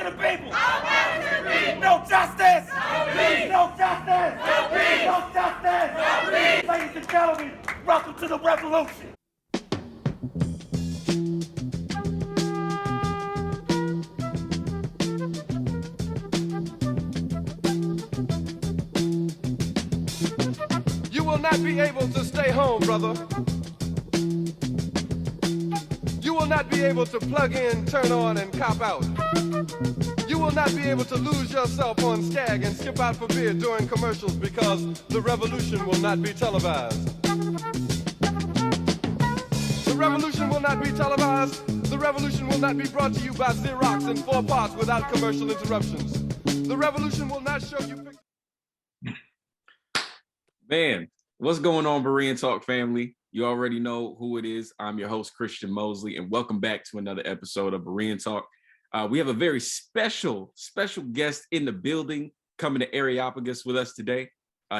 to the people. No justice. No justice. No justice. Ladies and gentlemen, welcome to the revolution. You will not be able to stay home, brother. You will not be able to plug in, turn on, and cop out. You will not be able to lose yourself on Skag and skip out for beer during commercials because the revolution will not be televised. The revolution will not be televised. The revolution will not be brought to you by Xerox in 4 parts without commercial interruptions. The revolution will not show you pictures. Man, what's going on, Bereantalk family? You already know who it is. I'm your host, Christian Mosley, and welcome back to another episode of Bereantalk. We have a very special guest in the building coming to Areopagus with us today.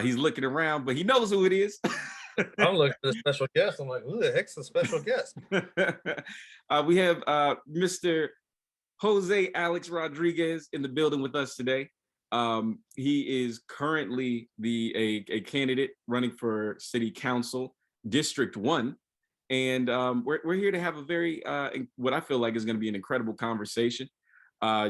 He's looking around, but he knows who it is. I'm looking for the special guest. I'm like, who the heck's the special guest? We have Mr. Jose Alex Rodriguez in the building with us today. He is currently a candidate running for City Council, District 1. And we're here to have a very, what I feel like is going to be an incredible conversation.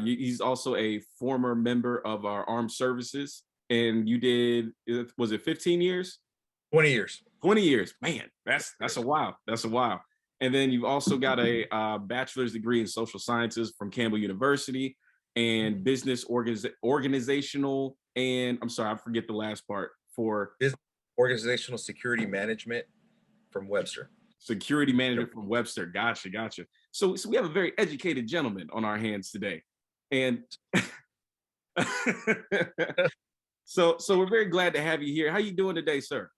He's also a former member of our armed services. And you did, was it 15 years? 20 years. 20 years. Man, that's a while. That's a while. And then you've also got a bachelor's degree in social sciences from Campbell University and business organizational, and I'm sorry, I forget the last part, for Business organizational security management from Webster. Security management from Webster. Gotcha. So we have a very educated gentleman on our hands today. And so we're very glad to have you here. How you doing today, sir?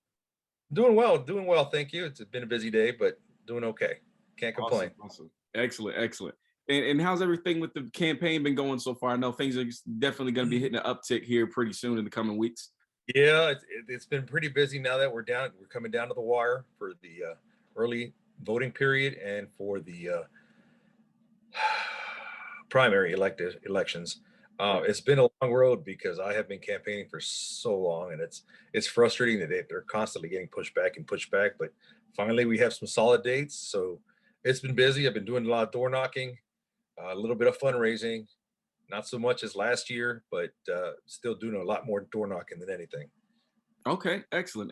Doing well. Thank you. It's been a busy day, but doing okay. Can't complain. Awesome. Excellent. And how's everything with the campaign been going so far? I know things are definitely going to be hitting an uptick here pretty soon in the coming weeks. Yeah, it's been pretty busy now that we're coming down to the wire for the early voting period and for the primary elections. It's been a long road because I have been campaigning for so long, and it's frustrating that they're constantly getting pushed back, but finally we have some solid dates. So it's been busy. I've been doing a lot of door knocking, a little bit of fundraising, not so much as last year, but still doing a lot more door knocking than anything. Okay, excellent.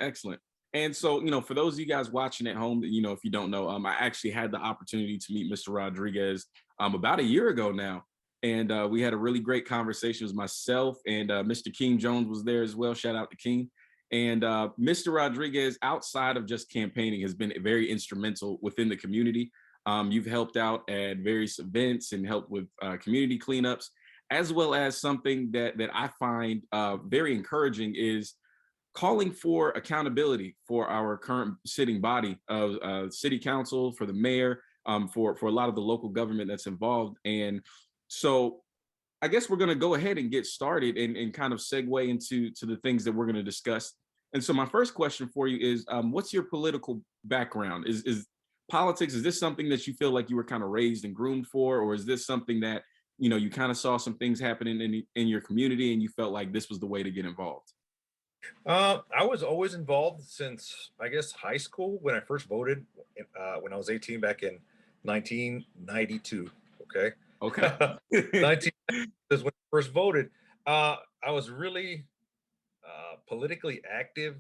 And so, for those of you guys watching at home, if you don't know, I actually had the opportunity to meet Mr. Rodriguez about a year ago now. And we had a really great conversation. It was myself and Mr. King Jones was there as well. Shout out to King. And Mr. Rodriguez, outside of just campaigning, has been very instrumental within the community. You've helped out at various events and helped with community cleanups, as well as something that I find very encouraging is calling for accountability for our current sitting body of City Council, for the mayor, for a lot of the local government that's involved. And so I guess we're going to go ahead and get started and kind of segue into the things that we're going to discuss. And so my first question for you is, what's your political background? Is politics, is this something that you feel like you were kind of raised and groomed for, or is this something that, you kind of saw some things happening in your community and you felt like this was the way to get involved? I was always involved since, I guess, high school when I first voted when I was 18 back in 1992. Okay. 19 is when I first voted. I was really politically active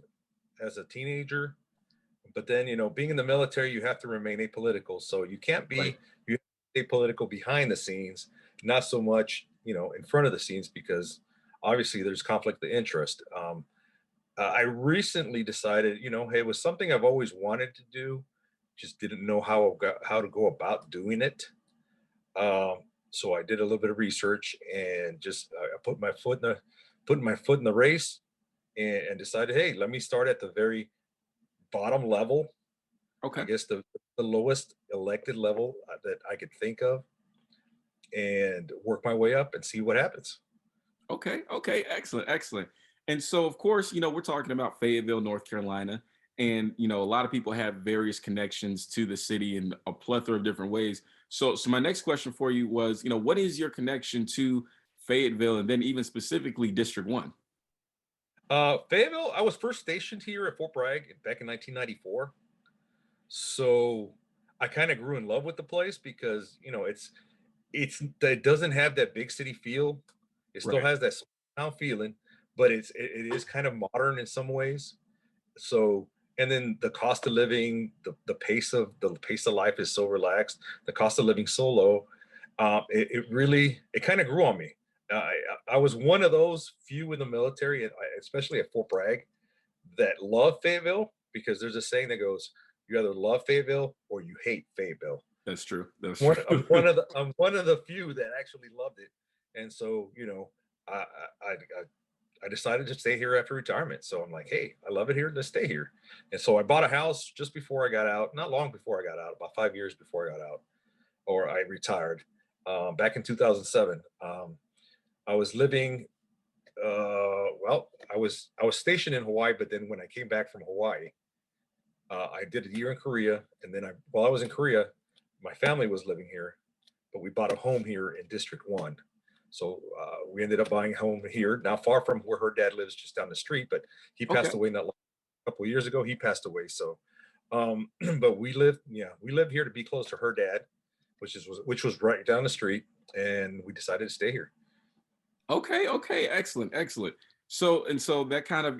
as a teenager, but then, being in the military, you have to remain apolitical. So you can't be, Right. You have to stay political behind the scenes, not so much, in front of the scenes, because obviously there's conflict of interest. I recently decided, hey, it was something I've always wanted to do, just didn't know how to go about doing it. So I did a little bit of research and just I put my foot in the race and decided, hey, let me start at the very bottom level. Okay. I guess the lowest elected level that I could think of, and work my way up and see what happens. Okay. Excellent. And so, of course, we're talking about Fayetteville, North Carolina, and, a lot of people have various connections to the city in a plethora of different ways. So my next question for you was, what is your connection to Fayetteville, and then even specifically District 1? Fayetteville, I was first stationed here at Fort Bragg back in 1994. So I kind of grew in love with the place because, it doesn't have that big city feel. It still Right. has that small town feeling, but it is kind of modern in some ways. So, and then the cost of living, the pace of life is so relaxed, the cost of living so low. It kind of grew on me. I was one of those few in the military, especially at Fort Bragg, that love Fayetteville, because there's a saying that goes, you either love Fayetteville or you hate Fayetteville. That's true. That's One, true. I'm one of the few that actually loved it. And so, I, I, I, I decided to stay here after retirement. So I'm like, hey, I love it here. Let's stay here. And so I bought a house just before I got out, not long before I got out, about 5 years before I got out, or I retired, back in 2007. I was living, I was stationed in Hawaii, but then when I came back from Hawaii, I did a year in Korea. And then while I was in Korea, my family was living here, but we bought a home here in District 1. So we ended up buying a home here, not far from where her dad lives, just down the street. But he passed Okay. away not long, a couple of years ago. He passed away. So, but we lived here to be close to her dad, which was right down the street, and we decided to stay here. Okay. Okay. Excellent. Excellent. So that kind of,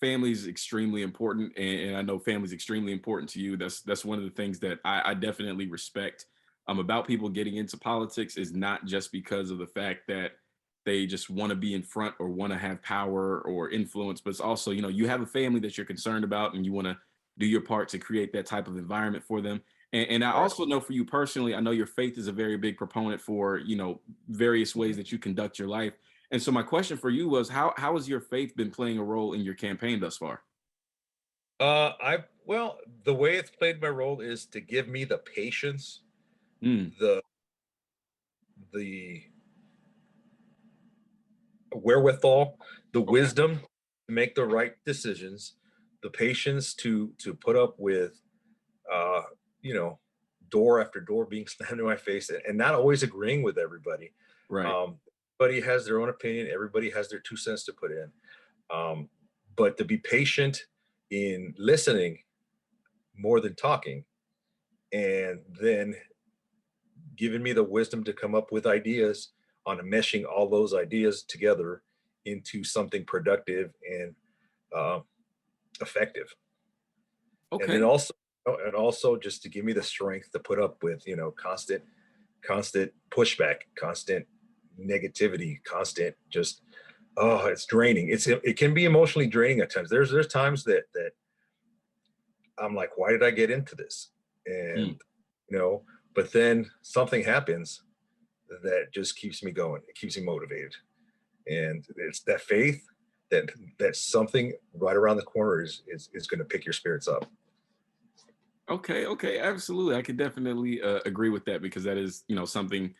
family is extremely important. And I know family is extremely important to you. That's one of the things that I definitely respect about people getting into politics, is not just because of the fact that they just want to be in front or want to have power or influence, but it's also, you have a family that you're concerned about and you want to do your part to create that type of environment for them. And I Right. also know for you personally, I know your faith is a very big proponent for, various ways that you conduct your life. And so my question for you was, how has your faith been playing a role in your campaign thus far? The way it's played my role is to give me the patience, Mm, the the wherewithal, the okay. wisdom to make the right decisions, the patience to put up with, uh, you know, door after door being slammed in my face, and not always agreeing with everybody. Right. Um, everybody has their own opinion. Everybody has their 2 cents to put in. Um, but to be patient in listening more than talking, and then giving me the wisdom to come up with ideas on meshing all those ideas together into something productive and uh, effective. And then Okay. also just to give me the strength to put up with, constant pushback, constant negativity, constant just, oh, it's draining. It can be emotionally draining at times. There's times that I'm like, why did I get into this? And Mm, but then something happens that just keeps me going. It keeps me motivated. And it's that faith that something right around the corner is going to pick your spirits up. okay. Okay. Absolutely. I could definitely agree with that, because that is, something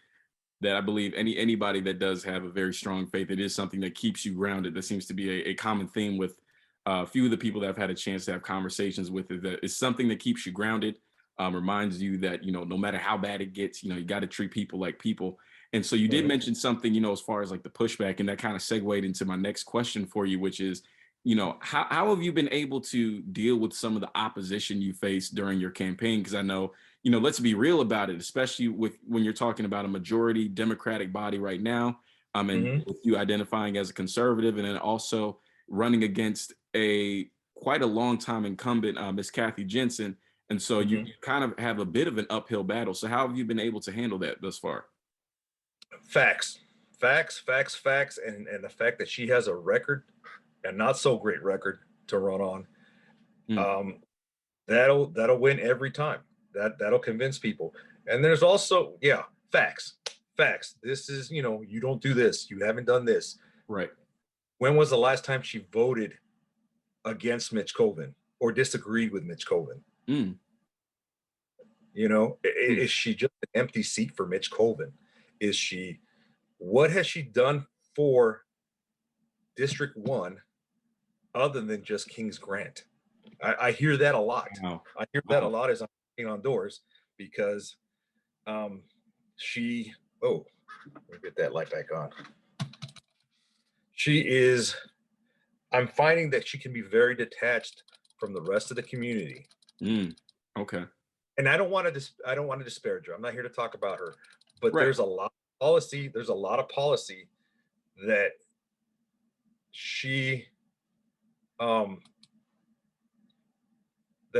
that I believe anybody that does have a very strong faith, it is something that keeps you grounded. That seems to be a common theme with a few of the people that I've had a chance to have conversations with. Is that it's something that keeps you grounded, reminds you that no matter how bad it gets, you got to treat people like people. And so you did Mhm. mention something, as far as like the pushback, and that kind of segued into my next question for you, which is, how have you been able to deal with some of the opposition you faced during your campaign? Because I know, let's be real about it, especially with when you're talking about a majority Democratic body right now, and Mhm. with you identifying as a conservative, and then also running against a quite a long time incumbent, Miss Kathy Jensen, and so you Mhm. kind of have a bit of an uphill battle. So how have you been able to handle that thus far? Facts, facts, and the fact that she has a record, and not so great record to run on, Mm, um, that'll win every time. That'll convince people. And there's also, yeah, facts. This is, you don't do this. You haven't done this. right. When was the last time she voted against Mitch Colvin or disagreed with Mitch Colvin? Mm, mm, Is she just an empty seat for Mitch Colvin? Is she, what has she done for District 1 other than just King's Grant? I hear that a lot. wow. I hear that a Wow. lot as I'm knocking on doors, because She, oh, let me get that light back on. She is, I'm finding that she can be very detached from the rest of the community. Okay. And I don't want to disparage her. I'm not here to talk about her, but Right. there's a lot of policy. There's a lot of policy that she, that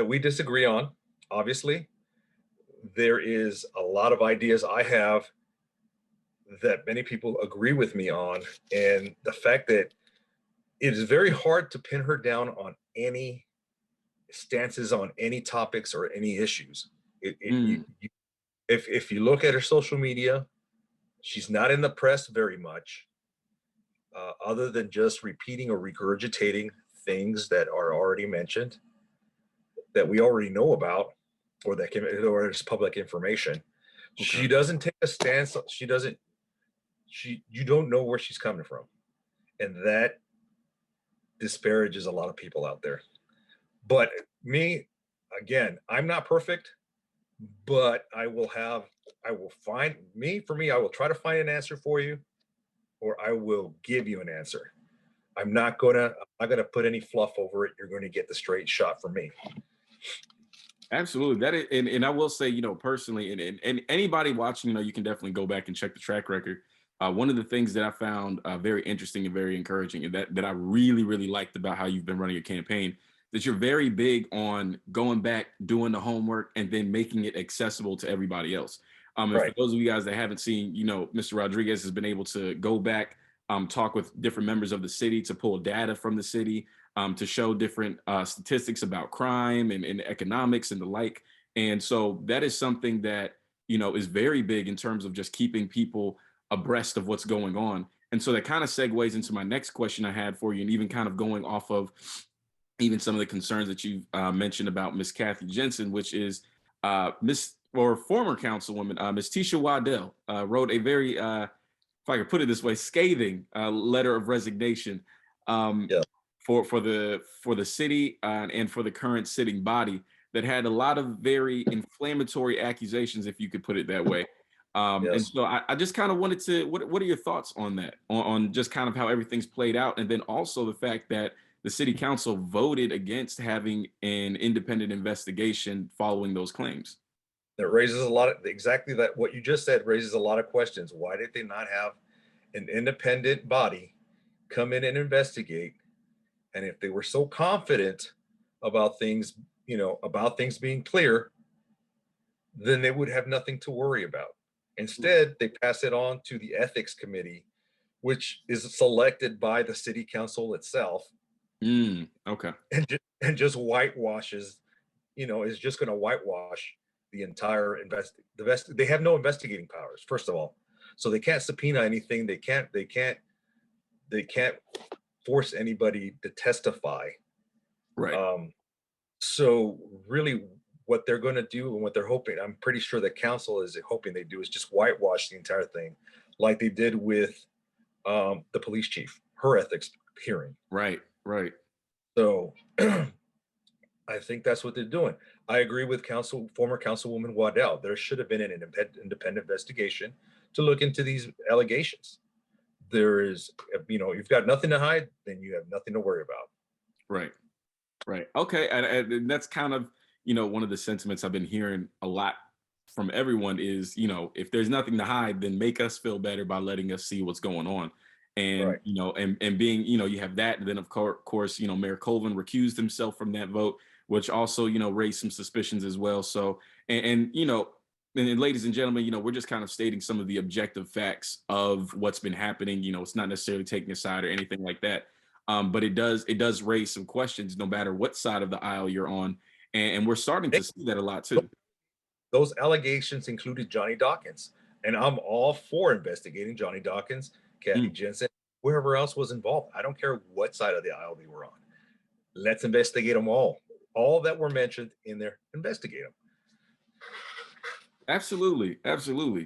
we disagree on. Obviously, there is a lot of ideas I have that many people agree with me on, and the fact that it is very hard to pin her down on any stances on any topics or any issues. If you look at her social media, she's not in the press very much, other than just repeating or regurgitating things that are already mentioned, that we already know about, or that can, or is public information. Okay. She doesn't take a stance. You don't know where she's coming from, and that disparages a lot of people out there. But me, again, I'm not perfect, but I will try to find an answer for you, or I will give you an answer. I'm not gonna put any fluff over it. You're going to get the straight shot from me. Absolutely. That is, and I will say, personally, and anybody watching, you can definitely go back and check the track record. One of the things that I found very interesting and very encouraging, and that I really, really liked about how you've been running your campaign, that you're very big on going back, doing the homework, and then making it accessible to everybody else. And for those of you guys that haven't seen, Mr. Rodriguez has been able to go back, talk with different members of the city to pull data from the city, to show different statistics about crime and economics and the like. And so that is something that, is very big in terms of just keeping people abreast of what's going on. And so that kind of segues into my next question I had for you, and even kind of going off of even some of the concerns that you mentioned about Miss Kathy Jensen, which is former councilwoman, Miss Tisha Waddell, wrote a very, if I could put it this way, scathing letter of resignation for the city and for the current sitting body, that had a lot of very inflammatory accusations, if you could put it that way. And so I just kind of wanted to, what are your thoughts on that, on just kind of how everything's played out, and then also the fact that the city council voted against having an independent investigation following those claims? That raises a lot of, exactly that, what you just said raises a lot of questions. Why did they not have an independent body come in and investigate? And if they were so confident about things, about things being clear, then they would have nothing to worry about. Instead, they pass it on to the ethics committee, which is selected by the city council itself. Okay. And just whitewashes, is just going to whitewash the entire they have no investigating powers, first of all. So they can't subpoena anything. They can't force anybody to testify. Right. So really what they're going to do, and what they're hoping, I'm pretty sure the council is hoping they do, is just whitewash the entire thing, like they did with the police chief, her ethics hearing. Right. So I think that's what they're doing. I agree with former councilwoman Waddell. There should have been an independent investigation to look into these allegations. There is, you've got nothing to hide, then you have nothing to worry about. Right. Okay. And that's kind of, one of the sentiments I've been hearing a lot from everyone is, if there's nothing to hide, then make us feel better by letting us see what's going on. And, and being, you have that. And then of course, Mayor Colvin recused himself from that vote, which also, raised some suspicions as well. So, and ladies and gentlemen, we're just kind of stating some of the objective facts of what's been happening. It's not necessarily taking a side or anything like that. But it does raise some questions no matter what side of the aisle you're on. And we're starting to see that a lot too. Those allegations included Johnny Dawkins, and I'm all for investigating Johnny Dawkins, Kathy Jensen, whoever else was involved. I don't care what side of the aisle they were on. Let's investigate them all. All that were mentioned in there, investigate them. Absolutely.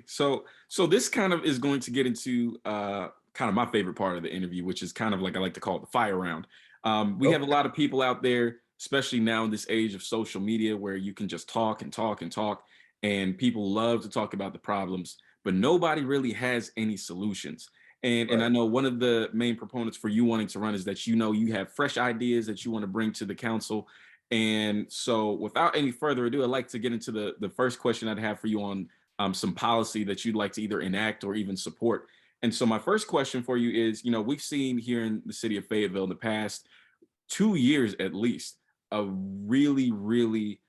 So this kind of is going to get into kind of my favorite part of the interview, which is kind of like, I like to call it the fire round. We have a lot of people out there, especially now in this age of social media, where you can just talk and talk and talk. and people love to talk about the problems, but nobody really has any solutions. And I Right. know one of the main proponents for you wanting to run is that, you have fresh ideas that you want to bring to the council. And so without any further ado, I'd like to get into the first question I'd have for you on some policy that you'd like to either enact or even support. And so my first question for you is, we've seen here in the city of Fayetteville in the past 2 years at least, a really, really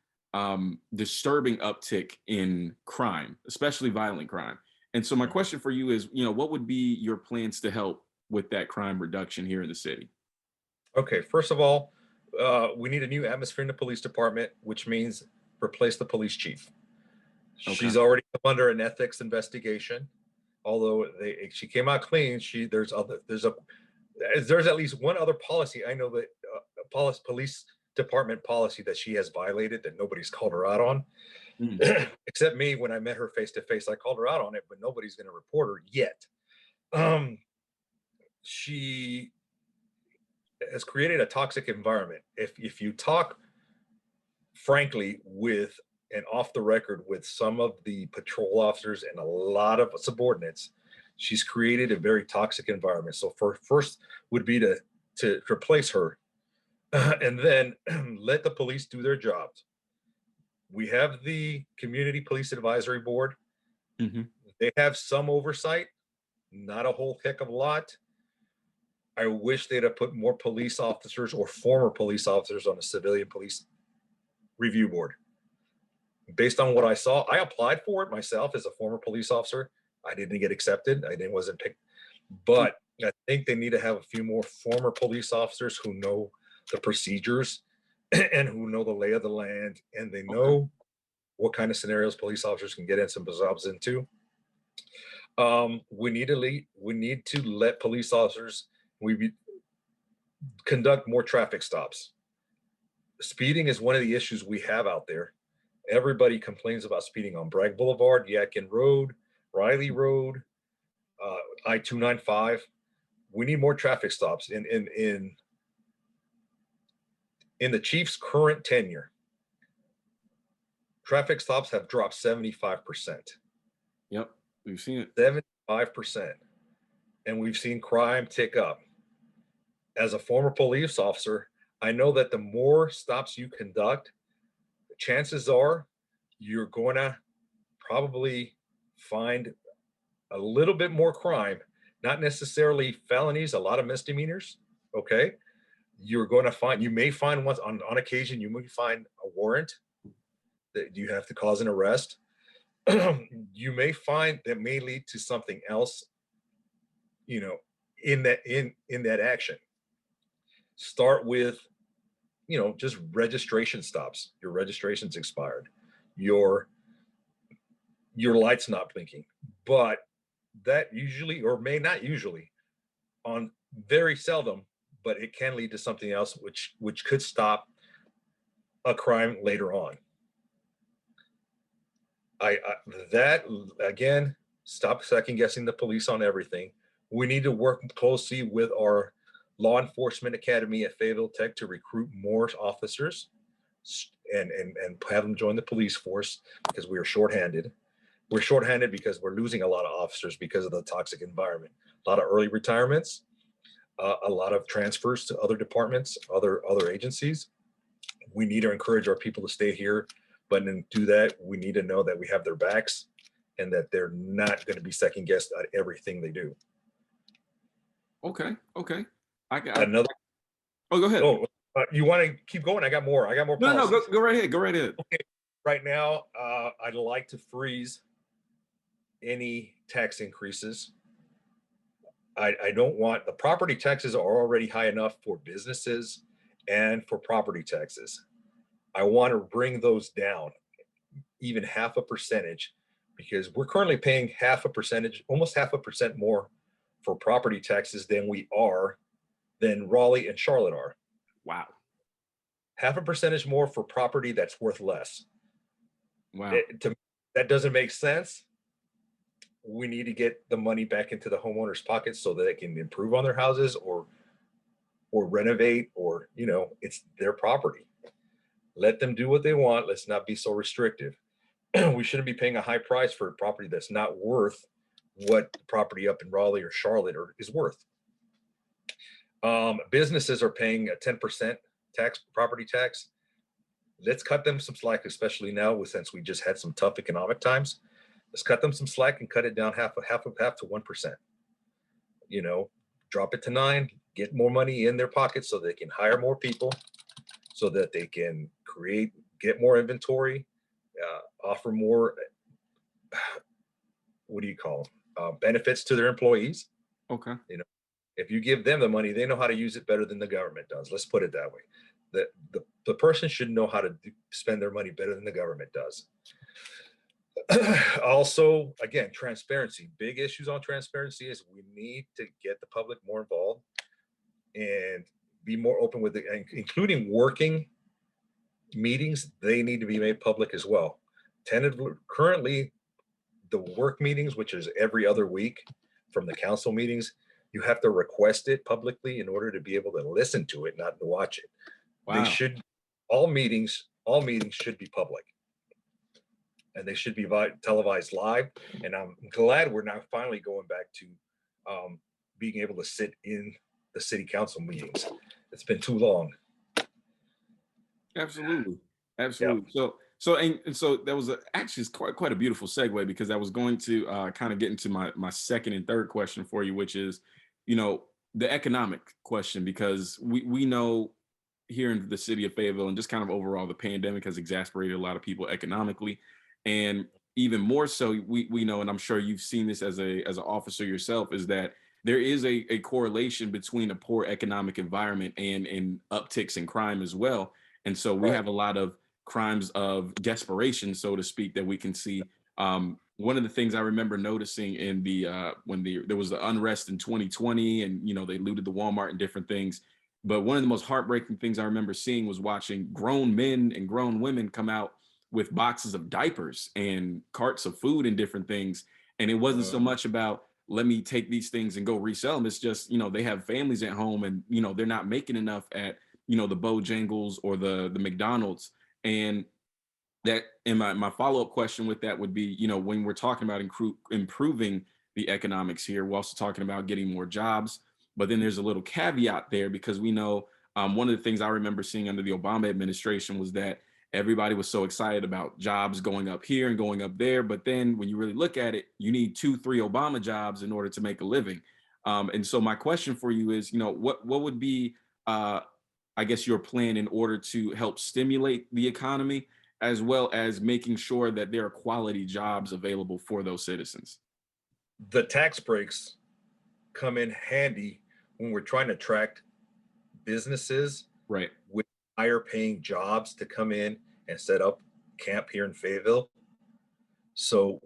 disturbing uptick in crime, especially violent crime. And so my question for you is, what would be your plans to help with that crime reduction here in the city? Okay, first of all, we need a new atmosphere in the police department, which means replace the police chief. Okay. She's already come under an ethics investigation. Although she came out clean, there's at least one other policy I know that police department policy that she has violated that nobody's called her out on, except me. When I met her face to face, I called her out on it, but nobody's going to report her yet. She has created a toxic environment. If you talk frankly with and off the record with some of the patrol officers and a lot of subordinates, she's created a very toxic environment. So first would be to replace her, and then let the police do their jobs. We have the Community Police Advisory Board. They have some oversight, not a whole heck of a lot. I wish they'd have put more police officers or former police officers on the Civilian Police Review Board. Based on what I saw, I applied for it myself as a former police officer. I didn't get accepted. Wasn't picked. But I think they need to have a few more former police officers who know the procedures and who know the lay of the land, and they know what kind of scenarios police officers can get themselves into. We need to let police officers conduct more traffic stops. Speeding is one of the issues we have out there. Everybody complains about speeding on Bragg Boulevard, Yadkin Road, Riley Road, I-295. We need more traffic stops. In the chief's current tenure, traffic stops have dropped 75%. Yep, we've seen it. 75%. And we've seen crime tick up. As a former police officer, I know that the more stops you conduct, the chances are you're going to probably find a little bit more crime, not necessarily felonies, a lot of misdemeanors. Okay. You may find once on occasion, you may find a warrant that you have to cause an arrest. You may find that may lead to something else, in that action. Start with, just registration stops. Your registration's expired. Your light's not blinking. But that usually, or may not usually, on very seldom, but it can lead to something else which could stop a crime later on. That again, stop second guessing the police on everything. We need to work closely with our law enforcement academy at Fayetteville Tech to recruit more officers and have them join the police force, because we are shorthanded. We're shorthanded because we're losing a lot of officers because of the toxic environment. A lot of early retirements, a lot of transfers to other departments, other agencies. We need to encourage our people to stay here, but to do that, we need to know that we have their backs and that they're not going to be second guessed at everything they do. Okay. Another. Oh, go ahead. Oh, you want to keep going? I got more. No, go right ahead. Go right ahead. Okay. Right now, I'd like to freeze any tax increases. I don't want, the property taxes are already high enough for businesses and for property taxes. I want to bring those down even 0.5%, because we're currently paying almost 0.5% more for property taxes than Raleigh and Charlotte are. Wow. 0.5% more for property that's worth less. Wow. That doesn't make sense. We need to get the money back into the homeowners' pockets so that they can improve on their houses or renovate, or, it's their property. Let them do what they want. Let's not be so restrictive. we shouldn't be paying a high price for a property that's not worth what the property up in Raleigh or Charlotte is worth. Businesses are paying a 10% property tax. Let's cut them some slack, especially now since we just had some tough economic times. Let's cut them some slack and cut it down half to 1%. Drop it to 9, get more money in their pockets so they can hire more people, so that they can get more inventory, offer more, what do you call them? Benefits to their employees. Okay. If you give them the money, they know how to use it better than the government does. Let's put it that way. The person should know how to spend their money better than the government does. Also, again, transparency. Big issues on transparency is we need to get the public more involved and be more open with it, including working meetings. They need to be made public as well. Currently, the work meetings, which is every other week from the council meetings, you have to request it publicly in order to be able to listen to it, not to watch it. Wow. All meetings should be public, and they should be televised live. And I'm glad we're now finally going back to being able to sit in the city council meetings. It's been too long. Absolutely. Yeah. So that was actually quite a beautiful segue, because I was going to kind of get into my second and third question for you, which is, the economic question, because we know here in the city of Fayetteville, and just kind of overall, the pandemic has exasperated a lot of people economically, and even more so, we know, and I'm sure you've seen this as an officer yourself, is that there is a correlation between a poor economic environment and upticks in crime as well. And so we have a lot of crimes of desperation, so to speak, that we can see. One of the things I remember noticing in when there was the unrest in 2020, and they looted the Walmart and different things. But one of the most heartbreaking things I remember seeing was watching grown men and grown women come out with boxes of diapers and carts of food and different things. And it wasn't so much about, let me take these things and go resell them. It's just, they have families at home, and, they're not making enough at, the Bojangles or the McDonald's. And my follow-up question with that would be, when we're talking about improving the economics here, we're also talking about getting more jobs. But then there's a little caveat there, because we know one of the things I remember seeing under the Obama administration was that everybody was so excited about jobs going up here and going up there. But then when you really look at it, you need 2-3 Obama jobs in order to make a living. And so my question for you is, what would be, I guess, your plan in order to help stimulate the economy, as well as making sure that there are quality jobs available for those citizens? The tax breaks come in handy when we're trying to attract businesses Right. with higher paying jobs to come in and set up camp here in Fayetteville. So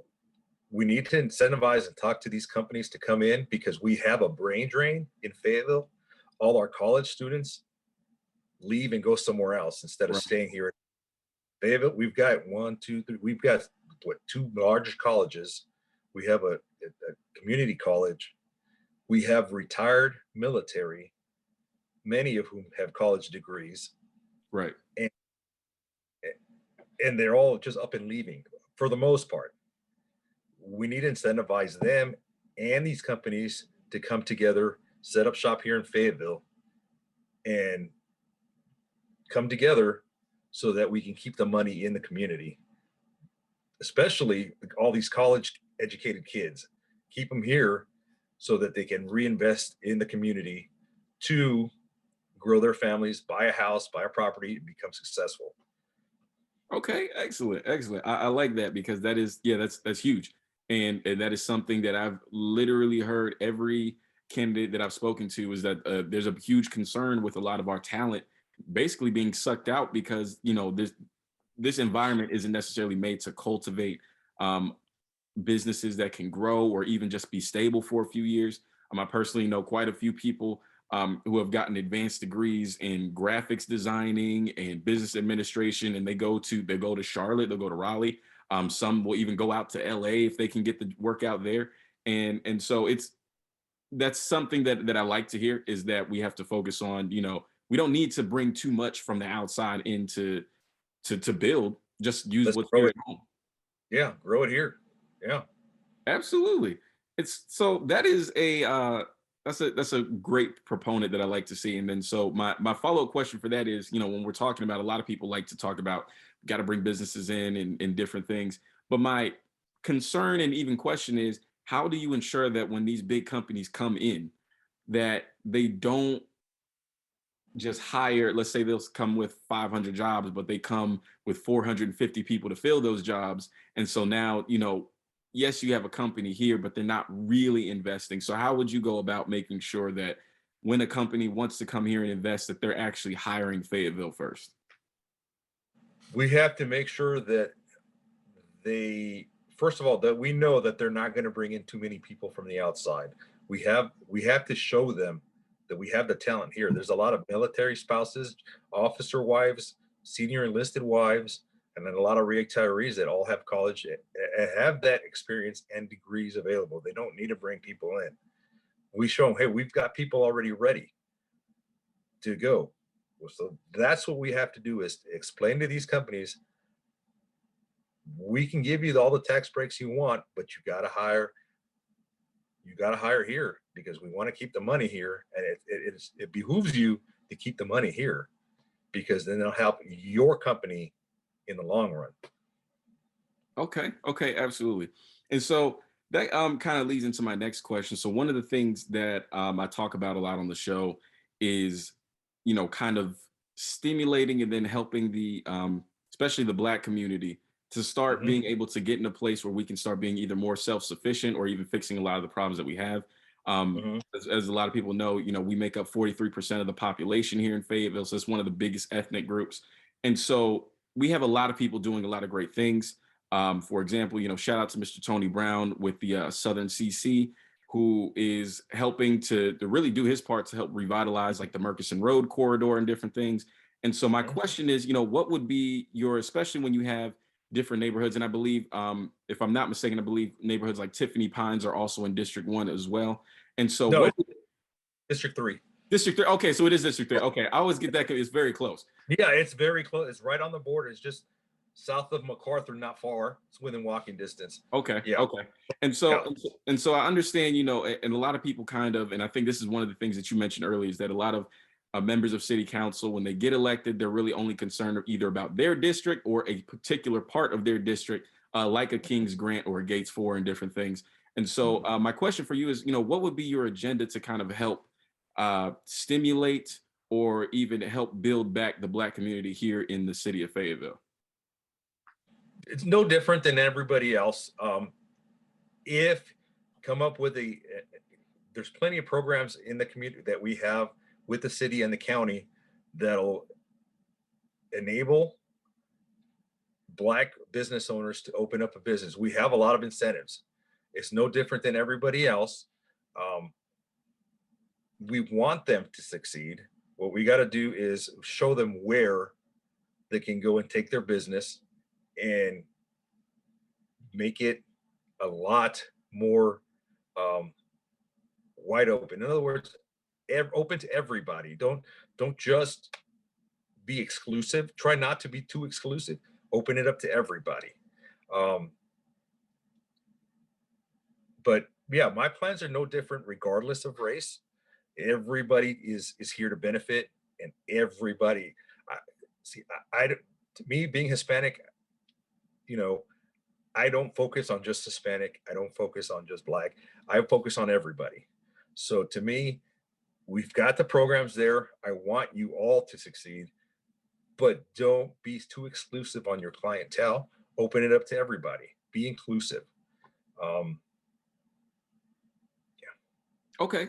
we need to incentivize and talk to these companies to come in, because we have a brain drain in Fayetteville. All our college students leave and go somewhere else instead of staying here. Fayetteville, we've got 1, 2, 3. We've got 2 large colleges. We have a community college. We have retired military, many of whom have college degrees. Right. And they're all just up and leaving for the most part. We need to incentivize them and these companies to come together, set up shop here in Fayetteville, and come together so that we can keep the money in the community, especially all these college educated kids. Keep them here so that they can reinvest in the community to grow their families, buy a house, buy a property, and become successful. Okay, excellent. I like that, because that is, that's huge. And that is something that I've literally heard every candidate that I've spoken to, is that there's a huge concern with a lot of our talent basically being sucked out, because, this environment isn't necessarily made to cultivate businesses that can grow or even just be stable for a few years. I personally know quite a few people who have gotten advanced degrees in graphics designing and business administration, and they go to Charlotte, they'll go to Raleigh. Some will even go out to LA if they can get the work out there. And so that's something that I like to hear, is that we have to focus on, we don't need to bring too much from the outside into to build, just use what's here at home. Yeah, grow it here. Yeah. Absolutely. It's so that is a that's a great proponent that I like to see. And then so my follow-up question for that is, when we're talking about, a lot of people like to talk about got to bring businesses in and different things. But my concern and even question is, how do you ensure that when these big companies come in, that they don't just hire, let's say they'll come with 500 jobs, but they come with 450 people to fill those jobs. And so now, yes, you have a company here, but they're not really investing. So how would you go about making sure that when a company wants to come here and invest, that they're actually hiring Fayetteville first? We have to make sure that they, first of all, that we know that they're not going to bring in too many people from the outside. We have to show them that we have the talent here. There's a lot of military spouses, officer wives, senior enlisted wives, and then a lot of retirees that all have college, have that experience and degrees available. They don't need to bring people in. We show them, hey, we've got people already ready to go. So that's what we have to do, is explain to these companies, we can give you all the tax breaks you want, but you got to hire here, because we want to keep the money here, and it behooves you to keep the money here, because then it'll help your company in the long run. Okay, absolutely. And so that kind of leads into my next question. So one of the things that I talk about a lot on the show is, kind of stimulating and then helping the especially the Black community to start Mhm. being able to get in a place where we can start being either more self-sufficient or even fixing a lot of the problems that we have. Mhm. As a lot of people know, we make up 43% of the population here in Fayetteville, so it's one of the biggest ethnic groups. And so we have a lot of people doing a lot of great things. For example, shout out to Mr. Tony Brown with the Southern CC, who is helping to really do his part to help revitalize like the Murchison Road corridor and different things. And so my Mhm. question is, what would be your, especially when you have different neighborhoods, and I believe, if I'm not mistaken, I believe neighborhoods like Tiffany Pines are also in District 1 as well. And so No, what it's District 3. District 3? Okay, so it is District 3. Okay, I always get that 'cause it's very close. Yeah, it's very close. It's right on the border. It's just south of MacArthur, not far. It's within walking distance. Okay, Yeah. okay. And so, Yeah. and so I understand, and a lot of people kind of, and I think this is one of the things that you mentioned earlier, is that a lot of members of city council, when they get elected, they're really only concerned either about their district or a particular part of their district, like a King's Grant or a Gates 4 and different things. And so my question for you is, what would be your agenda to kind of help stimulate or even help build back the Black community here in the city of Fayetteville? It's no different than everybody else. If come up with there's plenty of programs in the community that we have with the city and the county that'll enable Black business owners to open up a business. We have a lot of incentives. It's no different than everybody else. Um, we want them to succeed. What we got to do is show them where they can go and take their business and make it a lot more wide open. In other words, open to everybody. Don't just be exclusive. Try not to be too exclusive. Open it up to everybody. Um, but yeah, my plans are no different regardless of race. Everybody is here to benefit, and everybody. I, see, to me, being Hispanic, you know, I don't focus on just Hispanic. I don't focus on just Black. I focus on everybody. So to me, we've got the programs there. I want you all to succeed, but don't be too exclusive on your clientele. Open it up to everybody. Be inclusive. Um, Okay.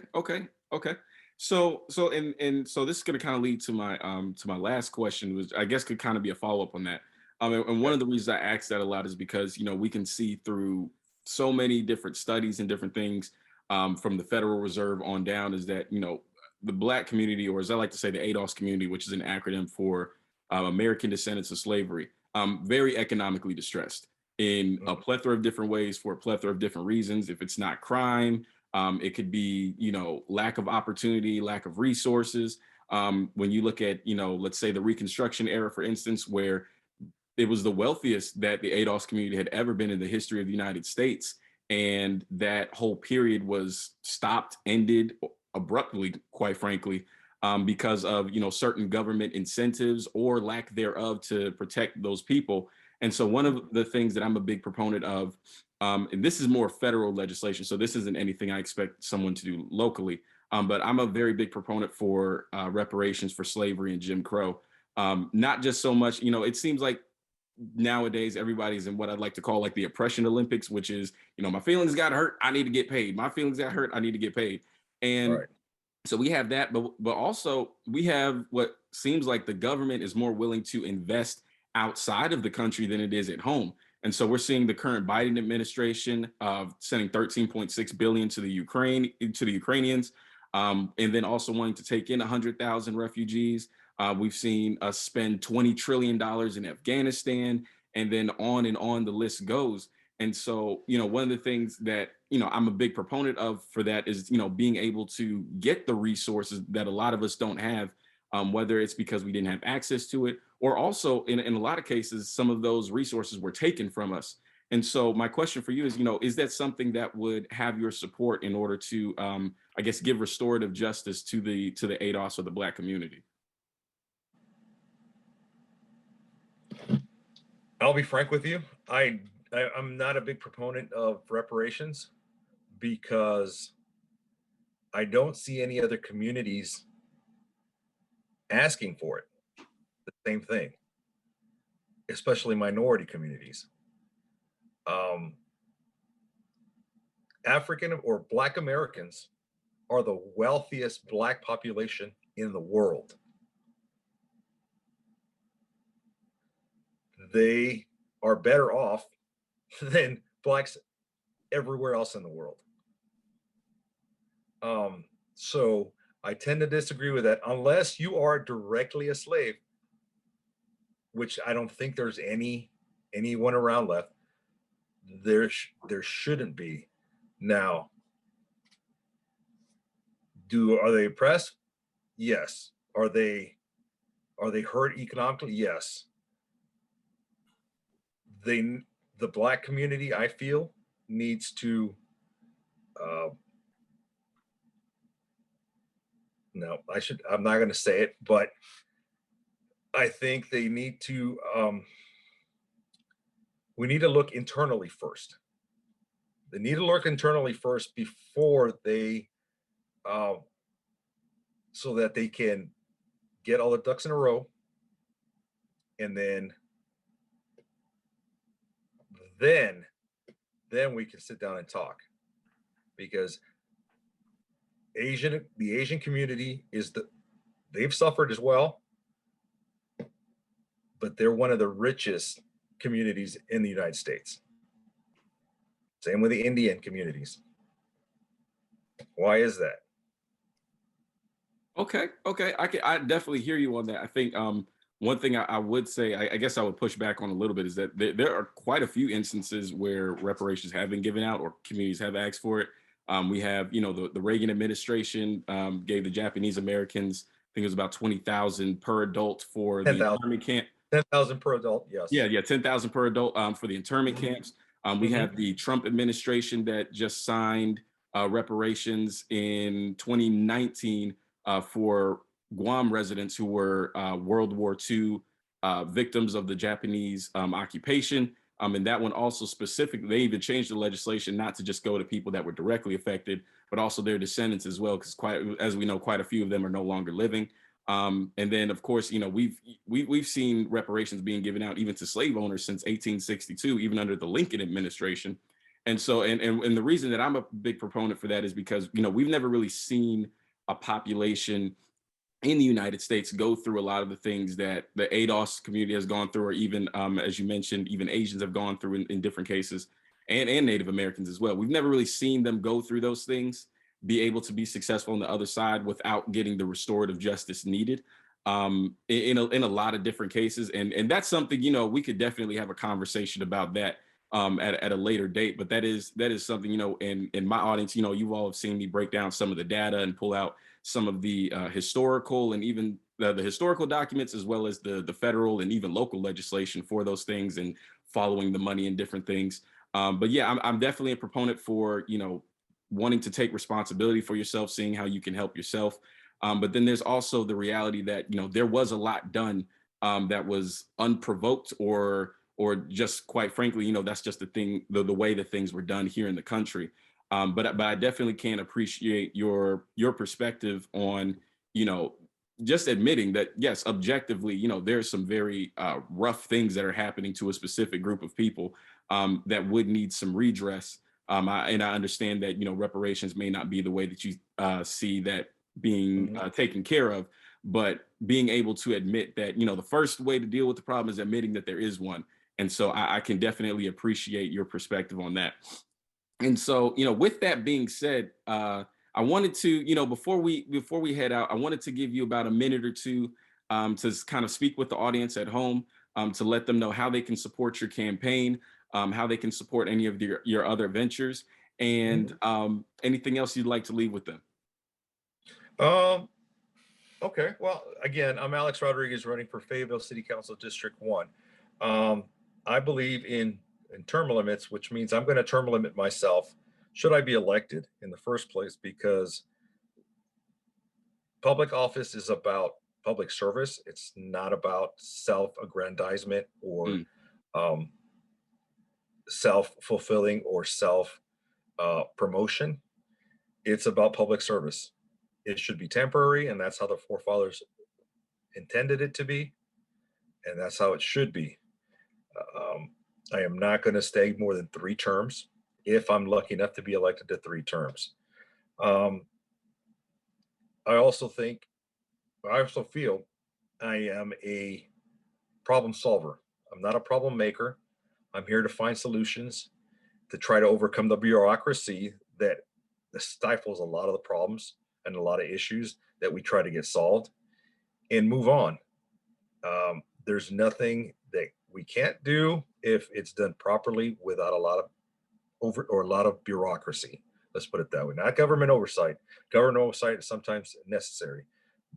So this is going to kind of lead to my last question, which I guess could kind of be a follow-up on that. And one yeah. of the reasons I ask that a lot is because we can see through so many different studies and different things, from the Federal Reserve on down, is that the Black community, or as I like to say, the ADOS community, which is an acronym for American Descendants of Slavery, very economically distressed in a plethora of different ways for a plethora of different reasons. If it's not crime, it could be, lack of opportunity, lack of resources. When you look at, let's say the Reconstruction era, for instance, where it was the wealthiest that the ADOS community had ever been in the history of the United States. And that whole period was stopped, ended abruptly, quite frankly, because of, you know, certain government incentives or lack thereof to protect those people. And so one of the things that I'm a big proponent of, and this is more federal legislation, so this isn't anything I expect someone to do locally, but I'm a very big proponent for reparations for slavery and Jim Crow. Not just so much, you know, it seems like nowadays everybody's in what I'd like to call like the oppression Olympics, which is, you know, my feelings got hurt, I need to get paid. My feelings got hurt, I need to get paid. And Right. so we have that, but also we have what seems like the government is more willing to invest outside of the country than it is at home. And so we're seeing the current Biden administration sending 13.6 billion to the Ukrainians, and then also wanting to take in 100,000 refugees. We've seen us spend $20 trillion in Afghanistan, and then on the list goes. And so, you know, one of the things that, you know, I'm a big proponent of for that is, you know, being able to get the resources that a lot of us don't have, whether it's because we didn't have access to it, or also in a lot of cases, some of those resources were taken from us. And so my question for you is, you know, is that something that would have your support in order to, I guess, give restorative justice to the ADOS or the Black community? I'll be frank with you. I'm not a big proponent of reparations because I don't see any other communities asking for it. The same thing, especially minority communities. African or Black Americans are the wealthiest Black population in the world. They are better off than Blacks everywhere else in the world. So I tend to disagree with that unless you are directly a slave, which I don't think there's anyone around left. There shouldn't be. Now, are they oppressed? Yes. Are they hurt economically? Yes. The Black community, I feel, needs to no, I'm not going to say it, but I think they need to we need to look internally first. They need to look internally first before they so that they can get all the ducks in a row, and then we can sit down and talk. Because the Asian community they've suffered as well, but they're one of the richest communities in the United States. Same with the Indian communities. Why is that? Okay, I definitely hear you on that. I think one thing I would say, I guess I would push back on a little bit, is that there are quite a few instances where reparations have been given out or communities have asked for it. We have, you know, the Reagan administration gave the Japanese Americans, I think it was about 20,000 per adult for 10, the internment camp. 10,000 per adult, yes. Yeah, 10,000 per adult for the internment camps. We have the Trump administration that just signed reparations in 2019 for Guam residents who were World War II victims of the Japanese occupation. And that one also specifically, they even changed the legislation not to just go to people that were directly affected, but also their descendants as well, because as we know, quite a few of them are no longer living. And then, of course, you know, we've seen reparations being given out even to slave owners since 1862, even under the Lincoln administration. And so, and the reason that I'm a big proponent for that is because, you know, we've never really seen a population in the United States go through a lot of the things that the ADOS community has gone through, or even, as you mentioned, even Asians have gone through in different cases, and Native Americans as well. We've never really seen them go through those things, be able to be successful on the other side without getting the restorative justice needed in a lot of different cases. And that's something, you know, we could definitely have a conversation about that at a later date. But that is something, you know, in my audience, you know, you all have seen me break down some of the data and pull out some of the historical and even the historical documents, as well as the federal and even local legislation for those things, and following the money and different things. But yeah, I'm definitely a proponent for, wanting to take responsibility for yourself, seeing how you can help yourself. But then there's also the reality that, there was a lot done that was unprovoked, or just quite frankly, that's just the thing, the way that things were done here in the country. But I definitely can appreciate your perspective on, just admitting that, yes, objectively, there's some very rough things that are happening to a specific group of people that would need some redress. And I understand that, reparations may not be the way that you see that being taken care of, but being able to admit that, the first way to deal with the problem is admitting that there is one. And so I can definitely appreciate your perspective on that. And so, with that being said, I wanted to, before we head out, I wanted to give you about a minute or two to kind of speak with the audience at home, to let them know how they can support your campaign, how they can support any of your other ventures, and anything else you'd like to leave with them. Okay. Well, again, I'm Alex Rodriguez, running for Fayetteville City Council District 1. I believe in term limits, which means I'm going to term limit myself should I be elected in the first place, because public office is about public service. It's not about self-aggrandizement or self-fulfilling or self-promotion. It's about public service. It should be temporary, and that's how the forefathers intended it to be, and that's how it should be. I am not going to stay more than 3 terms if I'm lucky enough to be elected to 3 terms. I also feel I am a problem solver. I'm not a problem maker. I'm here to find solutions, to try to overcome the bureaucracy that stifles a lot of the problems and a lot of issues that we try to get solved, and move on. There's nothing that we can't do if it's done properly without a lot of bureaucracy. Let's put it that way. Not government oversight. Government oversight is sometimes necessary,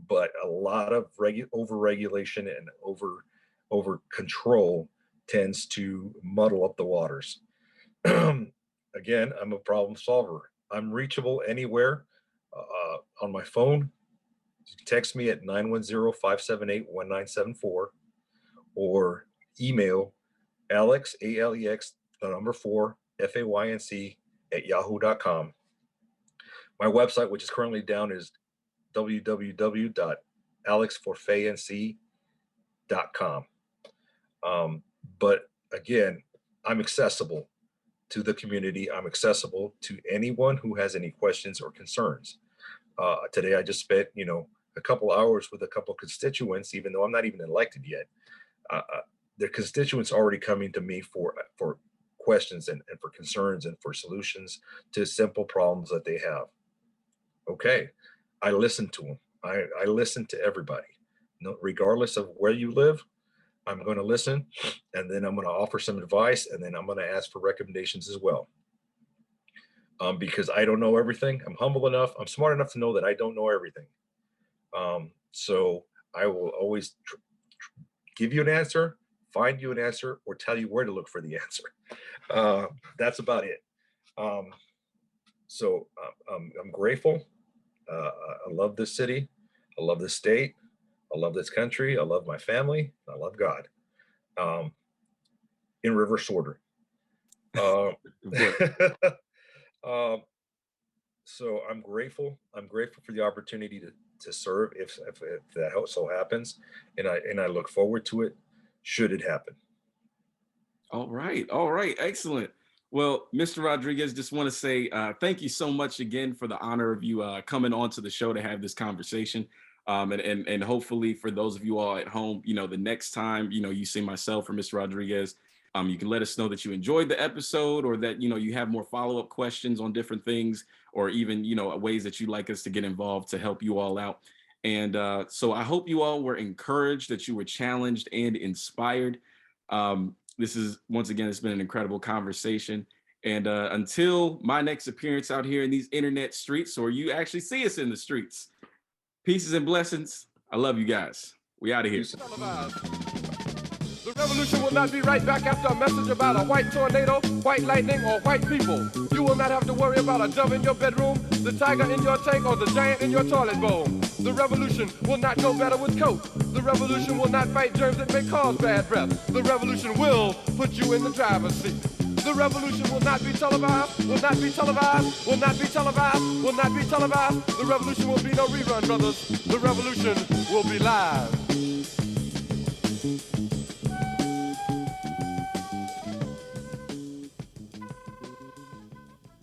but a lot of over-regulation and over control tends to muddle up the waters. Again, I'm a problem solver. I'm reachable anywhere on my phone. Text me at 910-578-1974, or email Alex, ALEX, the number 4, FAYNC at yahoo.com. My website, which is currently down, is www.alexforfaync.com. But again, I'm accessible to the community. I'm accessible to anyone who has any questions or concerns. Today, I just spent, a couple hours with a couple constituents, even though I'm not even elected yet. The constituents already coming to me for questions and for concerns and for solutions to simple problems that they have. Okay, I listen to them. I listen to everybody, regardless of where you live. I'm going to listen, and then I'm going to offer some advice, and then I'm going to ask for recommendations as well. Because I don't know everything. I'm humble enough. I'm smart enough to know that I don't know everything. So I will always give you an answer, find you an answer, or tell you where to look for the answer. That's about it. So I'm grateful. I love this city. I love this state. I love this country. I love my family. I love God. In reverse order. So I'm grateful. I'm grateful for the opportunity to serve if that so happens, and I look forward to it should it happen. All right, excellent. Well, Mr. Rodriguez, just want to say thank you so much again for the honor of you coming on to the show to have this conversation. And hopefully for those of you all at home, the next time, you see myself or Mr. Rodriguez, you can let us know that you enjoyed the episode, or that, you have more follow-up questions on different things, or even, ways that you'd like us to get involved to help you all out. And so I hope you all were encouraged, that you were challenged and inspired. This is, once again, it's been an incredible conversation. And until my next appearance out here in these internet streets, or you actually see us in the streets, pieces and blessings. I love you guys. We out of here. The revolution will not be right back after a message about a white tornado, white lightning, or white people. You will not have to worry about a dove in your bedroom, the tiger in your tank, or the giant in your toilet bowl. The revolution will not go better with coke. The revolution will not fight germs that may cause bad breath. The revolution will put you in the driver's seat. The revolution will not be televised, will not be televised, will not be televised, will not be televised. The revolution will be no rerun, brothers. The revolution will be live.